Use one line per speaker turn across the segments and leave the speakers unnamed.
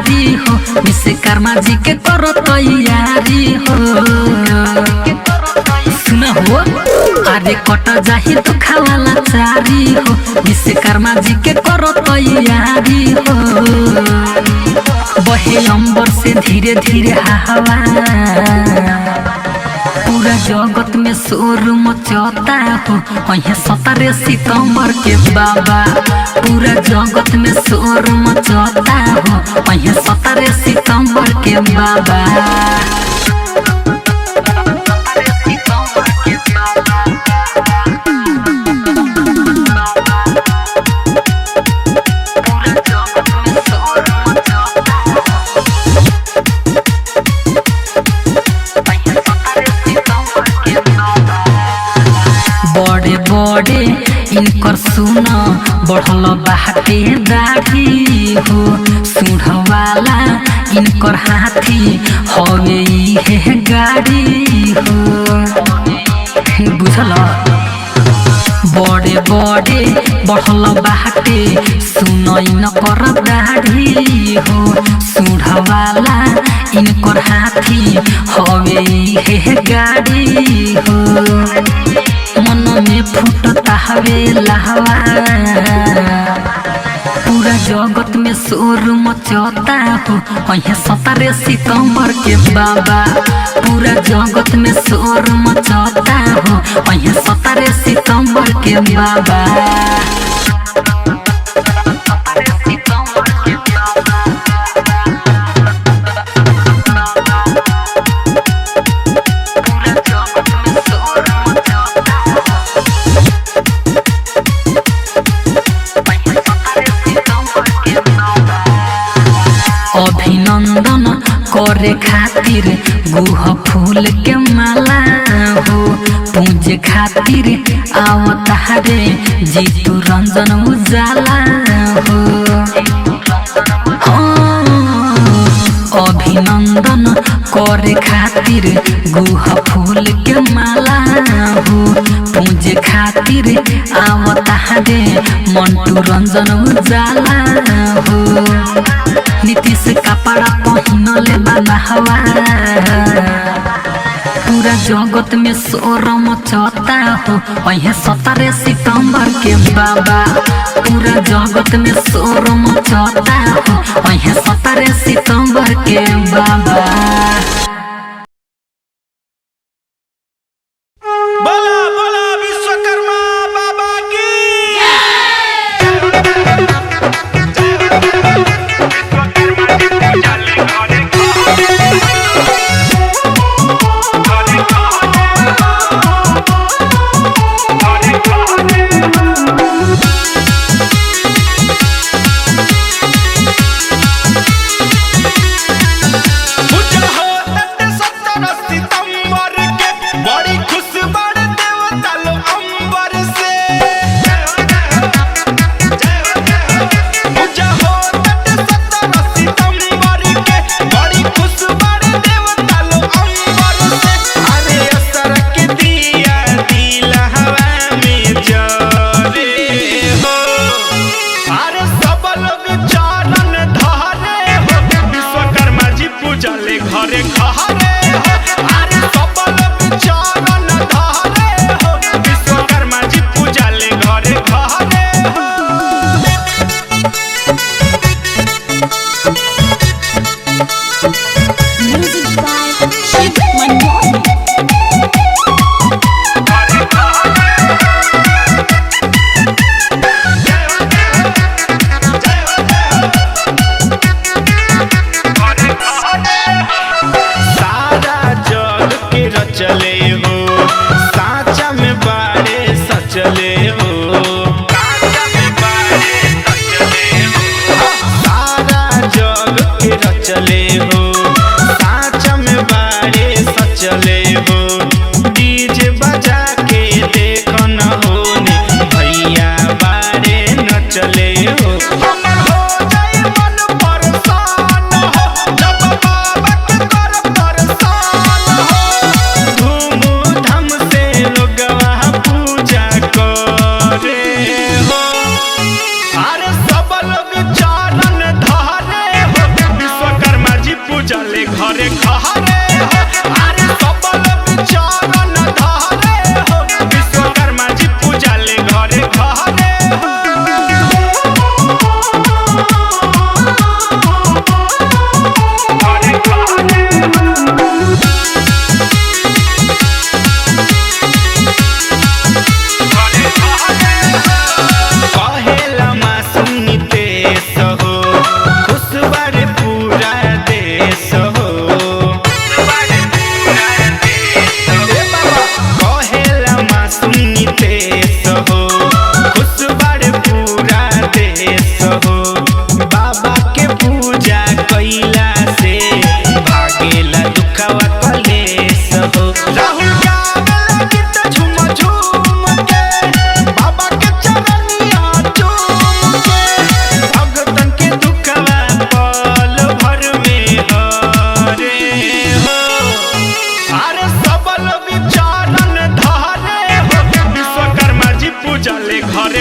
भारी हो विश्वकर्मा जी के करो तैयारी हो। सुना हो अरे कट जाही दुखा वाला चारी हो विश्वकर्मा जी के करो तैयारी हो। बहे अंबर से धीरे धीरे हवा पूरा जगत में शोर मचता हो 17 सितंबर के बाबा। पूरा जगत में शोर मचता हो 17 सितंबर के बाबा। बड़े बड़े इनकर सुना बढ़ल बाटे दाढ़ी हो सूढ़ वाला इनकर हाथी हवे इहे गाड़ी हो। बुझल बड़े बड़े बढ़ल बाटे सुन इनकर दाढ़ी हो सूढ़ वाला इनकर हाथी हवे इहे गाड़ी हो। मन में फुटता हवे लहवा पूरा जगत में शोर मचता हो 17 सितंबर के बाबा। पूरा जगत में शोर मचता हो 17 सितंबर के बाबा। अभिनंदन करे खातिर गुह फूल के माला हो पूजे खातिर आवता रे जीतू रंजन उजाला हो। अभिनंदन करे खातिर गुह फूल के माला हो पूजे खातिर आवता रे मंटू रंजन उजाला हो। नीतीश कपड़ा पहनले बाबा पूरा जगत में शोर मचता हो 17 सितंबर के बाबा। पूरा जगत में शोर मचता हो 17 सितंबर के बाबा।
पूजा होता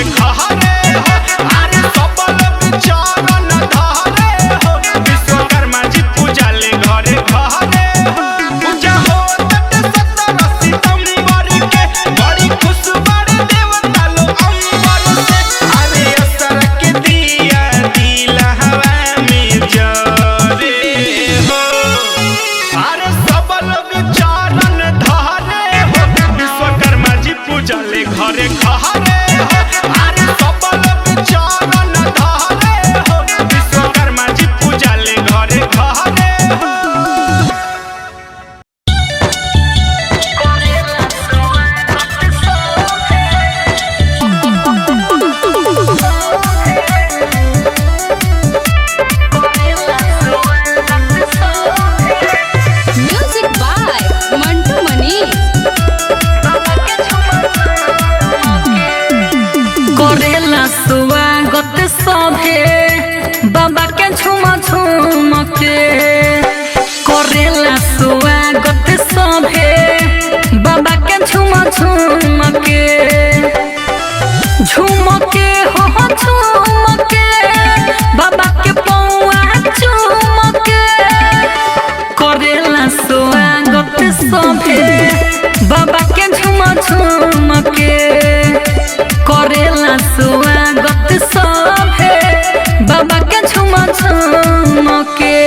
घरे घरे हो अरे सबल विचारन धारे हो विश्वकर्मा जी पूजा ले घरे घरे हो पूजा हो तट 17 सितंबर के बड़ी खुश बड़े देवता लो अंबर से अरे असर के दिया दिल हवा में जरे हो अरे सबल विचारन धारे हो विश्वकर्मा जी पूजा ले घरे घरे हो अरे सबल विचारन धारे हो विश्वकर्मा जी पूजा ले घरे घरे हो
म्यूजिक बाय मंटू मनीष।
करेला स्वागत सभे बाबा के झुम झुम के करेला स्वागत सभे बाबा के झुम झुम के झुम के हो झुम के बाबा के पौआ झुम के करेला स्वागत सभे बाबा के झुम झुम के करेला स्वागत सभे बाबा के झुम झुम के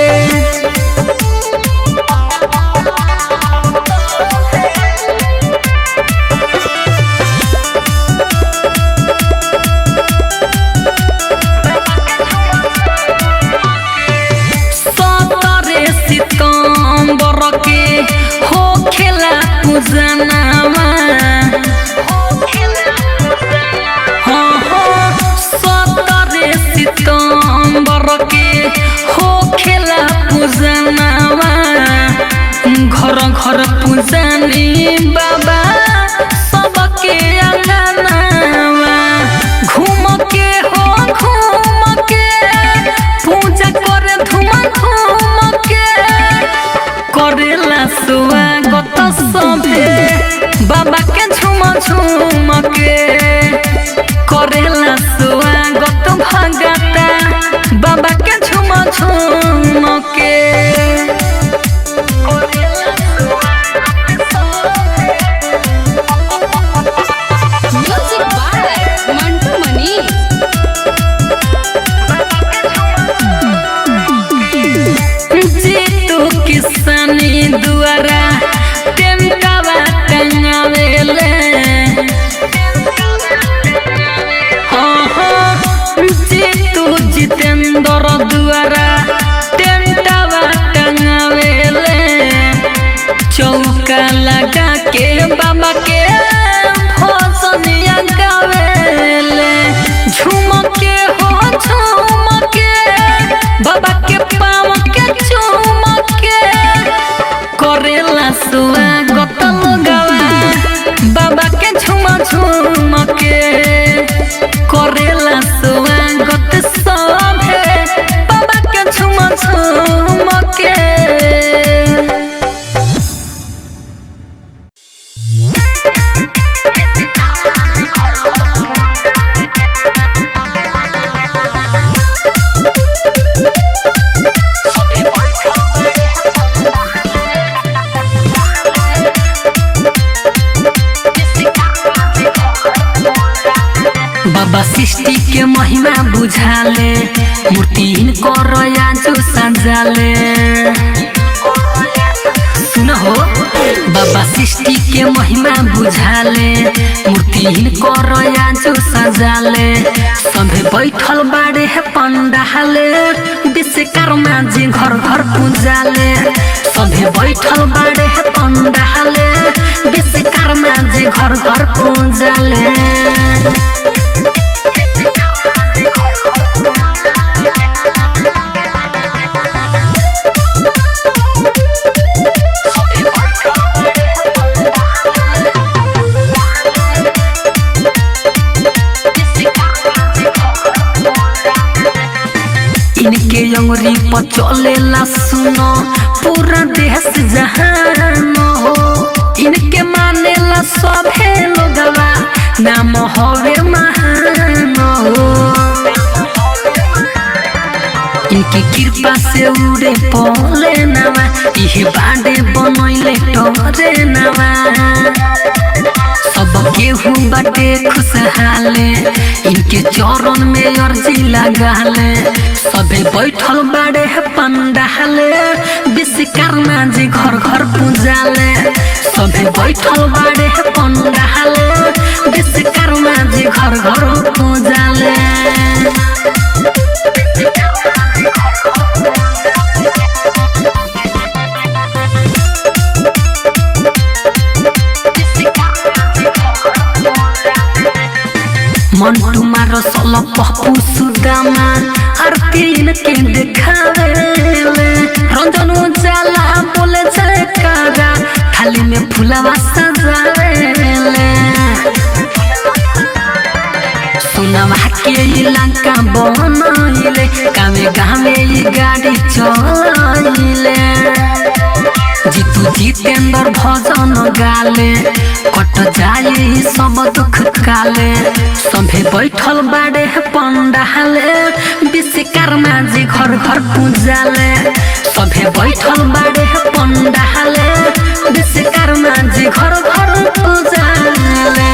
सितंबर के हो खेला पूजनावा हाँ हाँ 17 सितंबर के हो खेला पूजनावा घर घर पूजनी बाबा सबके अंगनावा घूम के हो घूम के पूजा करे धूम धूम के करेला स्वागत सभे बाबा के झुम झुम के करेला स्वागत भगता बाबा के झुम झुम के
म्यूजिक बाय मंटू मनीष।
जीतू किसानी दुआरा टेमटावा टंगावेले हाँ हाँ जीतू जितेंद्र दुआरा टेमटावा टंगावेले चौका लगा के बाबा के भजनिया गावेले झूम के हो झूम के बाबा के पाँव के चूम के करेला स्वागत लगावा बाबा के झुम झुम के करेला स्वागत सभे बाबा के झुम झुम के बाबा सृष्टि के महिमा बुझाले मूर्ति कर आजू सजाले सुन हो बाबा सृष्टि के महिमा बुझाले मूर्ति कर आजू सजाले सभे बैठल बाड़े है पंडाले विश्वकर्मा जी घर घर पूजाले सभे बैठल बाड़े है पंडाले विश्वकर्मा जी घर घर पूजाले इनके अंगुरी पर चलेला सुनो पूरा देश जहान हो इनके मानेला सभे लोगवा नाम हवे महान हो। इनकी कृपा से उड़े पले नवा इहे बाडे बनैले टरे नवा। सब केहू बाटे खुशहाले इनके चरण में अर्जी लगाले। सबे बैठल बाड़े पंडाले विश्वकर्मा जी घर घर पूजाले। सबे बैठल बाड़े पंडाले विश्वकर्मा जी घर घर पूजाले। मंटू मारो सोलो पप्पू सुदामा आरती इनके दिखावेले। रंजन उजाला बोले जयकारा थाली में फुलवा सजावेले। सुनवा के लंका बनैले गावे गावे गाड़ी चलाइले। जीतू जितेंद्र भजन गाले कट जाए सब दुख काले। सभे बैठल बाड़े पंडाले विश्वकर्मा जी घर घर पूजाले। सभे बैठल बाड़े पंडाले विश्वकर्मा जी घर घर पूजाले।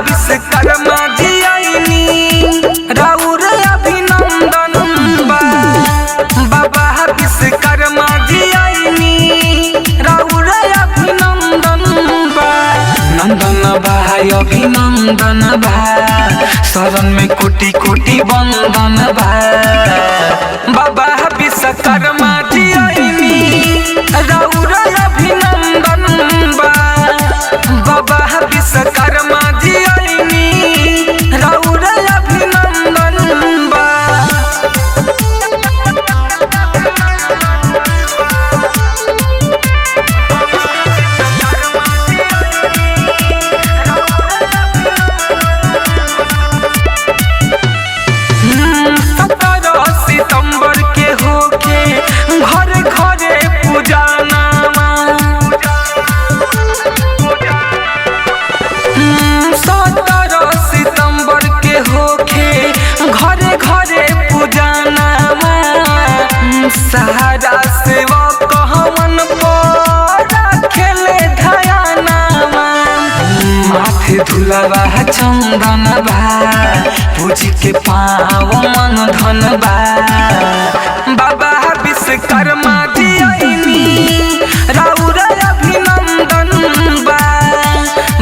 विश्वकर्मा जी आईनी राउर अभिनंदन बा। बाबा विश्वकर्मा जी आईनी राउर अभिनंदन बा। नंदन भाई अभिनंदन बा शरण में कोटि कोटि वंदन बा। बाबा विश्वकर्मा जी आईनी राउर अभिनंदन बा। बाबा विश्वकर्मा जी आईनी राउर अभिनंदन बा। सितंबर के होके घर घरे पूजा नामा। 17 सितंबर के होके घरे घरे पूजा नामा। सहारा सेवा कहवन पर खेले धयानामा। माथे धुलवा चंदन बा पूजी के पाव मन धन बा। बाबा विश्वकर्मा जी आईनी राउर अभिनंदन बा।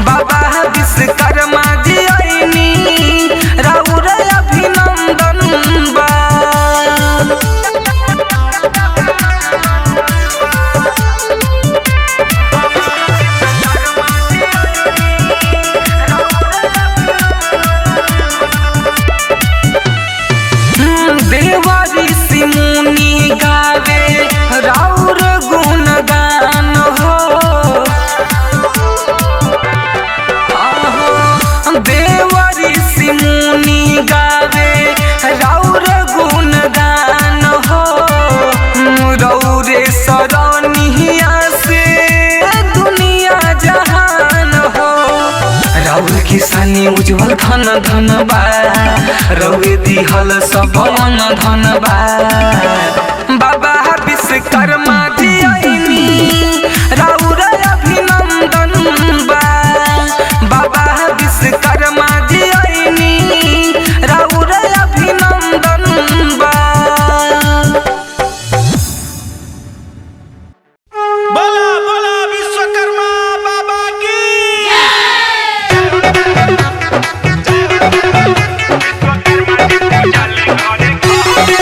बाबा विश्वकर्मा जी आईनी राउर अभिनंदन बा। देवारी सिमुनी गावे राउर गुणगान हो। देवारी सिमुनी गावे राउर गुणगान हो। रौरे सरनिया से दुनिया जहान हो। राउर किसानी उज्जवल धन धन बा। रौरे दिहल सब मन धन बा। बाबा विश्वकर्मा जी आईनी राउर अभिनंदन बा। बाबा विश्वकर्मा जी आईनी राउर अभिनंदन बा।
बोला बोला विश्वकर्मा बाबा की। विश्वकर्मा जी पूजाले घरे घरे।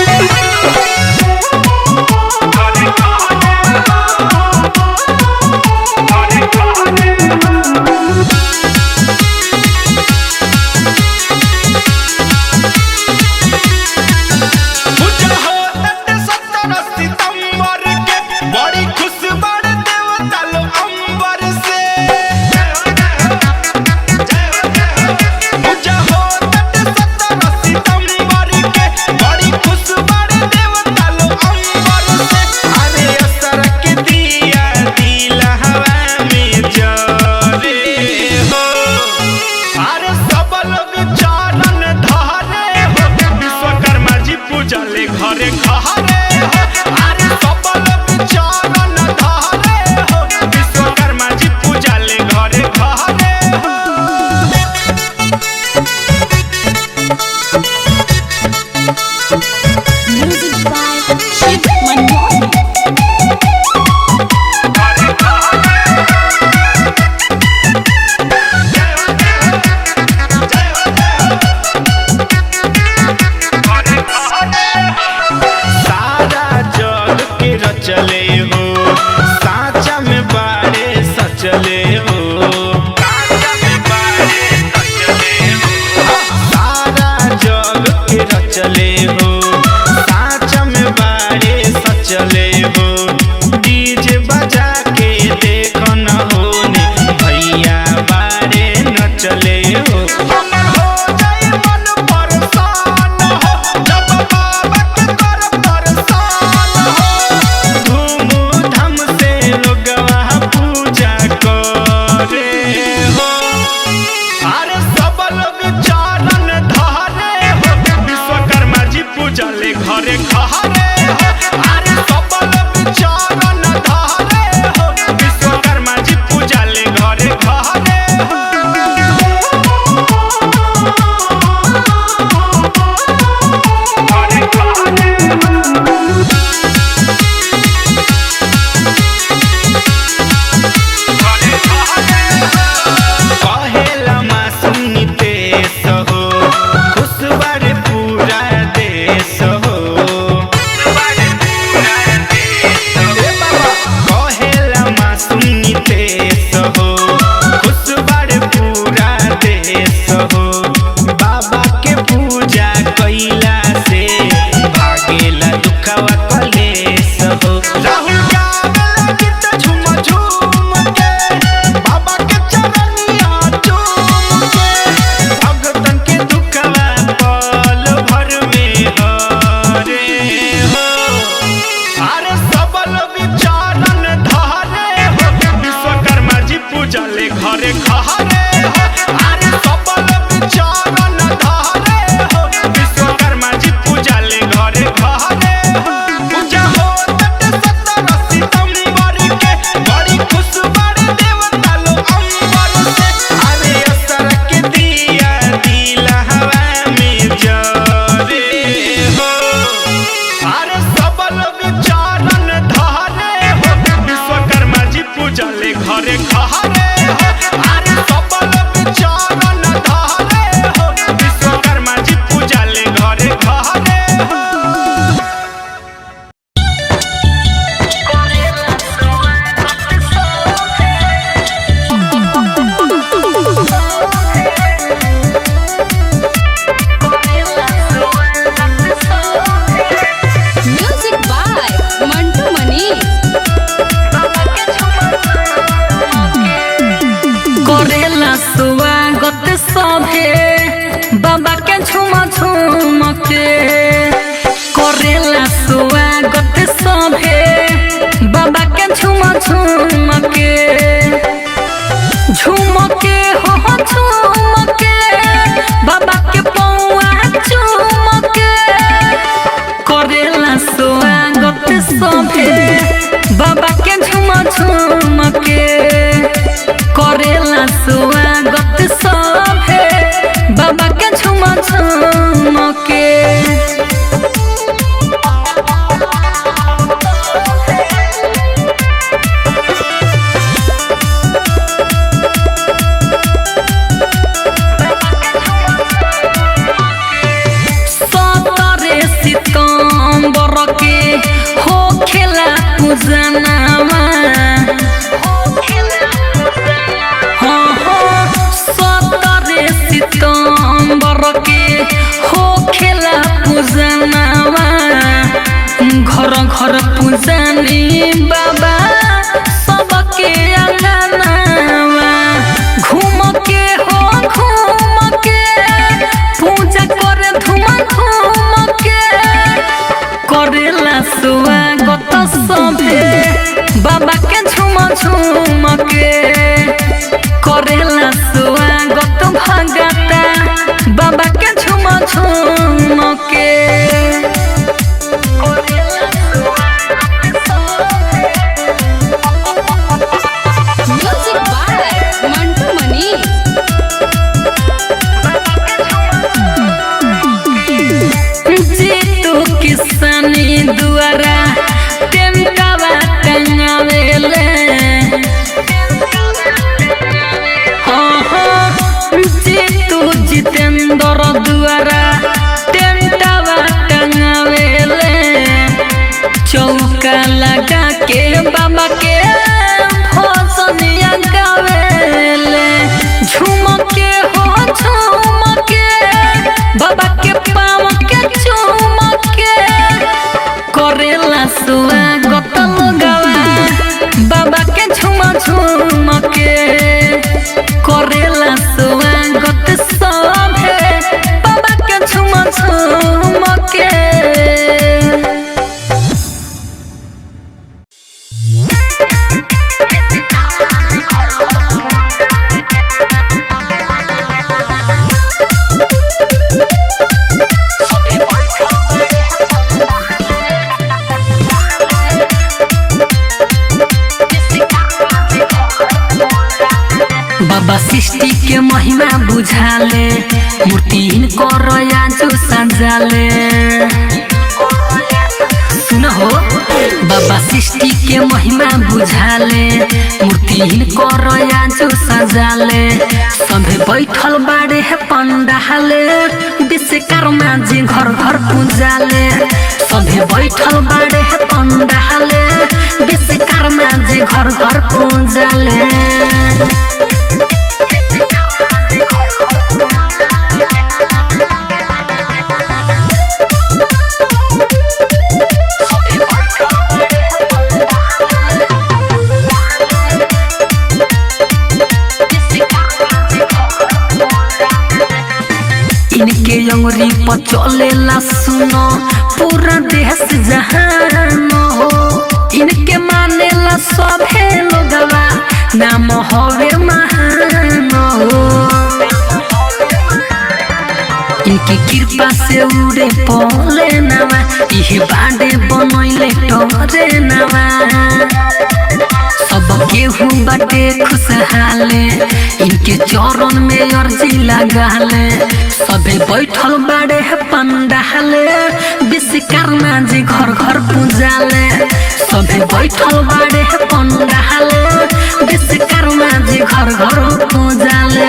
के झुमके हो झुमके बाबा के पौआ चुमके करेला स्वागत सभे बाबा के झुमके करेला स्वागत सभे बाबा के झुमके सितंबर के हो खेला पूजनामा हाँ 17 सितंबर के हो खेला पूजनामा घर घर पूजनी बाबा सबके अंगनामा घूम के पूजा करे धूम के करेला स्वागत सभे बाबा के झुम के करेला स्वागत भगता बाबा के झुम के
म्यूजिक बाय मंटू मनी।
जीतू किसानी दुआरा टेमटावा टंगावेले जीतू जितेंद्र दुआरा टेमटावा टंगावेले चौका लगा के बाबा के भजनिया गावेले झुमके हो झुमके बाबा के पाँव के चुमके करेला स्वागत लगावा बाबा के झुमके करेला स्वागत सभे बाबा के झुमके बाबा सृष्टि के महिमा बुझाले मूर्ति कर आजू सजाले सुन हो बाबा सृष्टि के महिमा बुझाले मूर्ति कर आजू सजाले सभे बैठल बाड़े है पंडाले विश्वकर्मा जी घर घर पूजाले सभे बैठल बाड़े है पंडाले विश्वकर्मा जी घर घर पूजाले इनके अंगुरी पर चलेला सुनो पूरा देश जहान हो इनके मानेला सभे लोगवा नाम हवे महान हो इनकी कृपा से उड़े पले नवा इहे बाडे बनैले टरे नवा सब केहू बाटे खुशहाले इनके चरण में अर्जी लगाले सबे बैठल बाड़े है पंडाले विश्वकर्मा जी घर घर पूजाले सबे बैठल बाड़े है पंडाले विश्वकर्मा जी घर घर पूजाले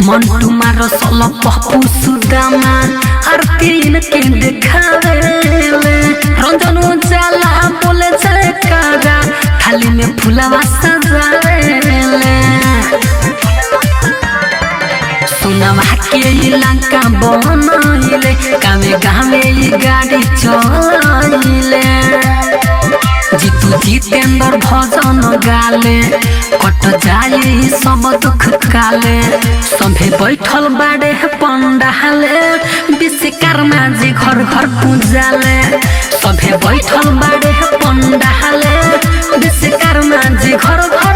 मंटू मारो सोलो पप्पू सुदामा आरती इनके देखावेले रंजन उजाला बोले जयकारा थाली में फुलवा सजावेले सुनवा के इलाका बनैले गावे गावे ई गाड़ी चलैले जीतू जितेंद्र भजन गाले कट जाए सब दुख काले सभे बैठल बाड़े पंडाले विश्वकर्मा जी घर घर पूजाले सभे बैठल बाड़े पंडाले विश्वकर्मा जी घर घर